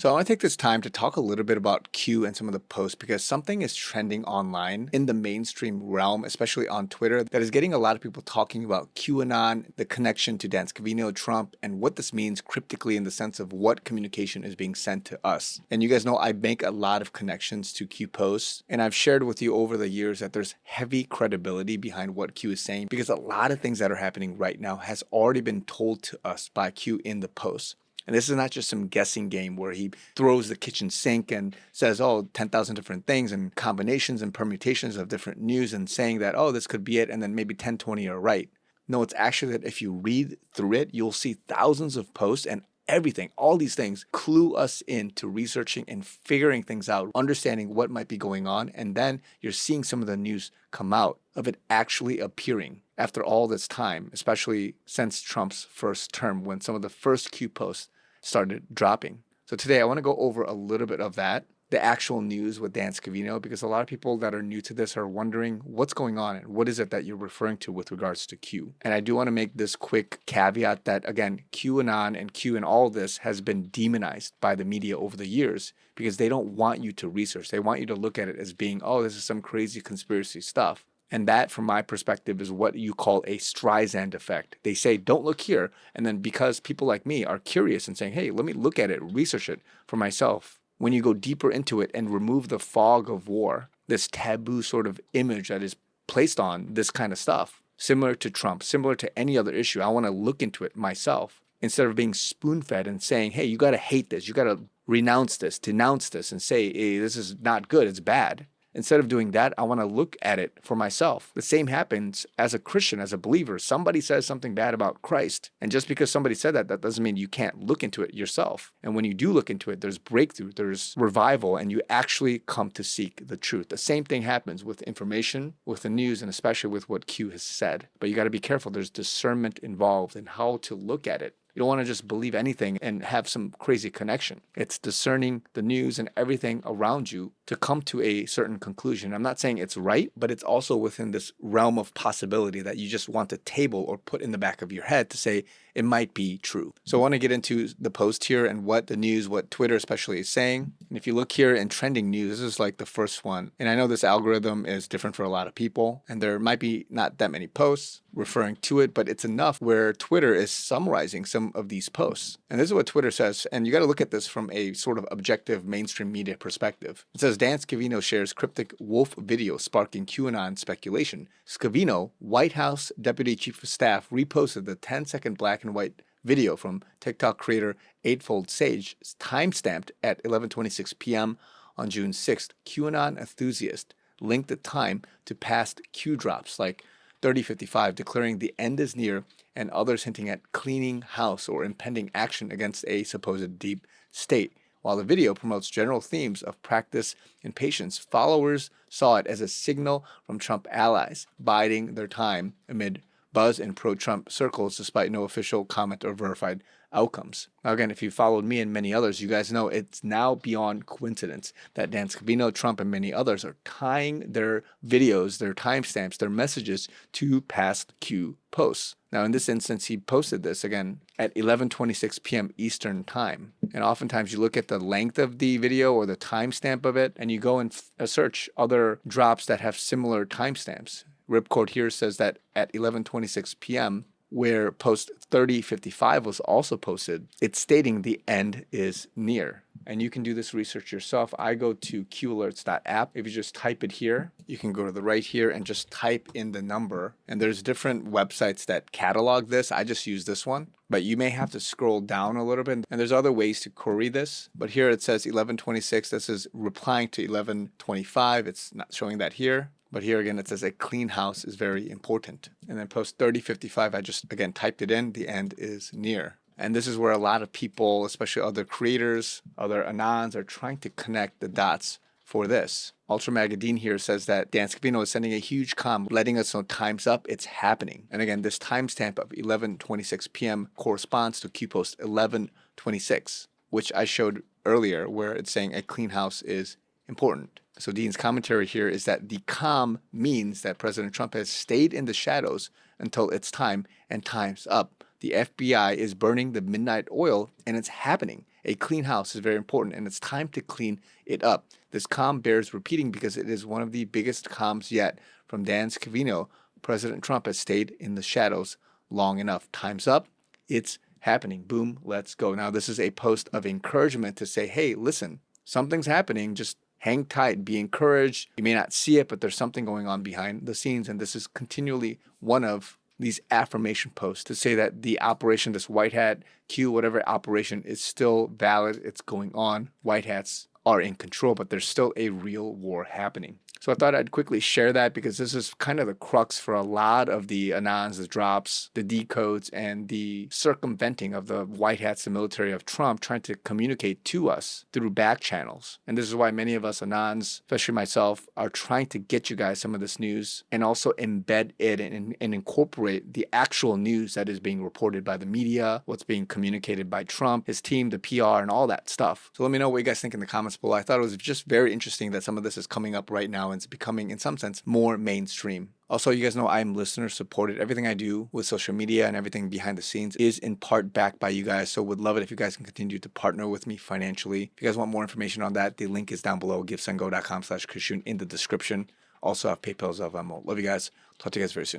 So I want to take this time to talk a little bit about Q and some of the posts because something is trending online in the mainstream realm, especially on Twitter, that is getting a lot of people talking about QAnon, the connection to Scavino, Trump, and what this means cryptically in the sense of what communication is being sent to us. And you guys know I make a lot of connections to Q posts, and I've shared with you over the years that there's heavy credibility behind what Q is saying because a lot of things that are happening right now has already been told to us by Q in the post. And this is not just some guessing game where he throws the kitchen sink and says, 10,000 different things and combinations and permutations of different news and saying that, this could be it, and then maybe 10, 20 are right. No, it's actually that if you read through it, you'll see thousands of posts and everything, all these things clue us into researching and figuring things out, understanding what might be going on. And then you're seeing some of the news come out of it actually appearing after all this time, especially since Trump's first term, when some of the first Q posts started dropping. So today I want to go over a little bit of that, the actual news with Scavino, because a lot of people that are new to this are wondering what's going on and what is it that you're referring to with regards to Q. And I do want to make this quick caveat that, again, QAnon and Q and all this has been demonized by the media over the years because they don't want you to research. They want you to look at it as being, this is some crazy conspiracy stuff. And that, from my perspective, is what you call a Streisand effect. They say, don't look here. And then because people like me are curious and saying, hey, let me look at it, research it for myself. When you go deeper into it and remove the fog of war, this taboo sort of image that is placed on this kind of stuff, similar to Trump, similar to any other issue, I want to look into it myself instead of being spoon-fed and saying, hey, you got to hate this. You got to renounce this, denounce this, and say, hey, this is not good. It's bad. Instead of doing that, I want to look at it for myself. The same happens as a Christian, as a believer. Somebody says something bad about Christ, and just because somebody said that, that doesn't mean you can't look into it yourself. And when you do look into it, there's breakthrough, there's revival, and you actually come to seek the truth. The same thing happens with information, with the news, and especially with what Q has said. But you got to be careful. There's discernment involved in how to look at it. You don't want to just believe anything and have some crazy connection. It's discerning the news and everything around you to come to a certain conclusion. I'm not saying it's right, but it's also within this realm of possibility that you just want to table or put in the back of your head to say it might be true. So I want to get into the post here and what the news, what Twitter especially is saying. And if you look here in trending news, this is like the first one. And I know this algorithm is different for a lot of people, and there might be not that many posts referring to it, but it's enough where Twitter is summarizing some of these posts. And this is what Twitter says, and you got to look at this from a sort of objective mainstream media perspective. It says, Scavino shares cryptic wolf video sparking QAnon speculation. Scavino, White House Deputy Chief of Staff, reposted the 10-second black and white video from TikTok creator Eightfold Sage, timestamped at 11:26 p.m. on June 6th. QAnon enthusiast linked the time to past Q drops like 3055, declaring the end is near, and others hinting at cleaning house or impending action against a supposed deep state. While the video promotes general themes of practice and patience, followers saw it as a signal from Trump allies biding their time amid buzz in pro-Trump circles despite no official comment or verified outcomes. Now again, if you followed me and many others, you guys know it's now beyond coincidence that Scavino, Trump, and many others are tying their videos, their timestamps, their messages to past Q posts. Now in this instance, he posted this again at 11:26 p.m. Eastern time. And oftentimes you look at the length of the video or the timestamp of it, and you go and search other drops that have similar timestamps. Ripcord here says that at 11:26 p.m., where post 3055 was also posted, it's stating the end is near. And you can do this research yourself. I go to qalerts.app. If you just type it here, you can go to the right here and just type in the number. And there's different websites that catalog this. I just use this one. But you may have to scroll down a little bit. And there's other ways to query this. But here it says 11:26. This is replying to 11:25. It's not showing that here. But here again, it says a clean house is very important. And then post 3055, I just, again, typed it in. The end is near. And this is where a lot of people, especially other creators, other Anons, are trying to connect the dots for this. Ultra Magadine here says that Scavino is sending a huge comm, letting us know time's up, it's happening. And again, this timestamp of 11:26 p.m. corresponds to Q post 11:26, which I showed earlier, where it's saying a clean house is important. So Dean's commentary here is that the calm means that President Trump has stayed in the shadows until it's time, and time's up. The FBI is burning the midnight oil, and it's happening. A clean house is very important, and it's time to clean it up. This comm bears repeating because it is one of the biggest comms yet from Dan Scavino. President Trump has stayed in the shadows long enough. Time's up. It's happening. Boom, let's go. Now, this is a post of encouragement to say, hey, listen, something's happening. Just hang tight, be encouraged. You may not see it, but there's something going on behind the scenes. And this is continually one of these affirmation posts to say that the operation, this white hat, Q, whatever operation, is still valid. It's going on. White hats are in control, but there's still a real war happening. So I thought I'd quickly share that because this is kind of the crux for a lot of the anons, the drops, the decodes, and the circumventing of the white hats, the military of Trump, trying to communicate to us through back channels. And this is why many of us anons, especially myself, are trying to get you guys some of this news and also embed it and incorporate the actual news that is being reported by the media, what's being communicated by Trump, his team, the PR, and all that stuff. So let me know what you guys think in the comments below. I thought it was just very interesting that some of this is coming up right now and it's becoming, in some sense, more mainstream. Also, you guys know I'm listener supported. Everything I do with social media and everything behind the scenes is in part backed by you guys. So would love it if you guys can continue to partner with me financially. If you guys want more information on that, the link is down below, givesendgo.com/chrisyoonyt in the description. Also have PayPal, Zelle, Venmo. Love you guys. Talk to you guys very soon.